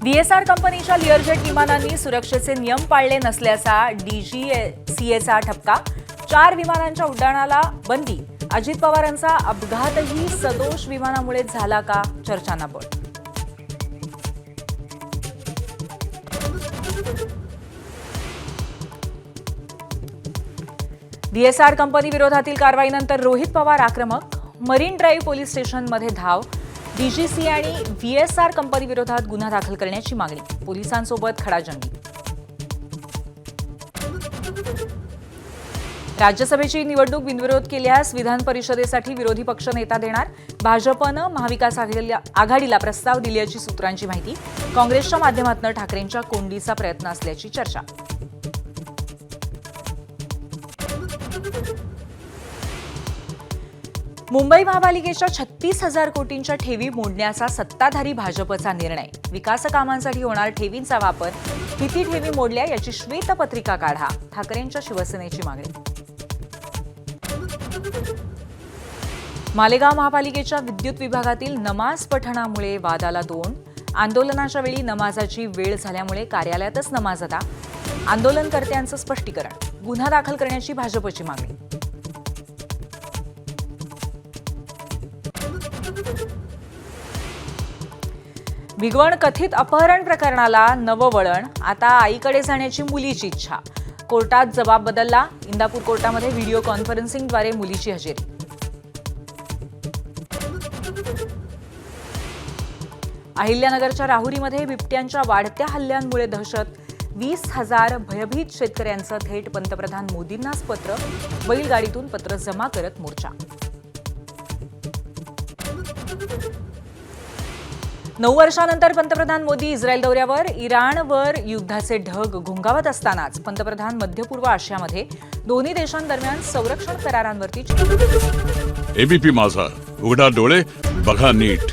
व्हीएसआर कंपनीच्या लिअरजेट विमानांनी सुरक्षेचे नियम पाळले नसल्याचा डीजीसीएचा ठपका। 4 विमानांच्या उड्डाणाला बंदी। अजित पवारांचा अपघातही सदोष विमानामुळे झाला का? चर्चांना बळ। व्हीएसआर कंपनी विरोधातील कारवाईनंतर रोहित पवार आक्रमक। मरीन ड्राईव्ह पोलीस स्टेशनमध्ये धाव। डीजीसी आणि व्हीएसआर कंपनी विरोधात गुन्हा दाखल करण्याची मागणी। पोलिसांसोबत खडाजंगी। राज्यसभेची निवडणूक बिनविरोध केल्यास विधान परिषदेसाठी विरोधी पक्ष नेता देणार। भाजपनं महाविकास आघाडीला प्रस्ताव दिल्याची सूत्रांची माहिती। काँग्रेसच्या माध्यमातून ठाकरेंच्या कोंडीचा प्रयत्न असल्याची चर्चा। मुंबई महापालिकेच्या 36,000 कोटींच्या ठेवी मोडण्याचा सत्ताधारी भाजपचा निर्णय। विकास कामांसाठी होणार ठेवींचा वापर। किती ठेवी मोडल्या याची श्वेतपत्रिका काढा। ठाकरेंच्या शिवसेनेची मागणी। मालेगाव महापालिकेच्या विद्युत विभागातील नमाज पठणामुळे वादाला तोंड। आंदोलनाच्या वेळी नमाजाची वेळ झाल्यामुळे कार्यालयातच नमाज अदा। आंदोलनकर्त्यांचं स्पष्टीकरण। गुन्हा दाखल करण्याची भाजपची मागणी। भिगवण कथित अपहरण प्रकरणाला नवं वळण। आता आईकडे जाण्याची मुलीची इच्छा। कोर्टात जबाब बदलला। इंदापूर कोर्टामध्ये व्हिडिओ कॉन्फरन्सिंगद्वारे मुलीची हजेरी। अहिल्यानगरच्या राहुरीमध्ये बिबट्यांच्या वाढत्या हल्ल्यांमुळे दहशत। 20,000 भयभीत शेतकऱ्यांचं थेट पंतप्रधान मोदींनाच पत्र। बैलगाडीतून पत्र जमा करत मोर्चा। 9 वर्षांनंतर पंतप्रधान मोदी इस्रायल दौऱ्यावर। इराणवर युद्धाचे ढग घोंगावत असतानाच पंतप्रधान मध्य पूर्व आशियामध्ये। दोन्ही देशांदरम्यान संरक्षण करारांवरती एबीपी माझा, उघडा डोळे बघा नीट।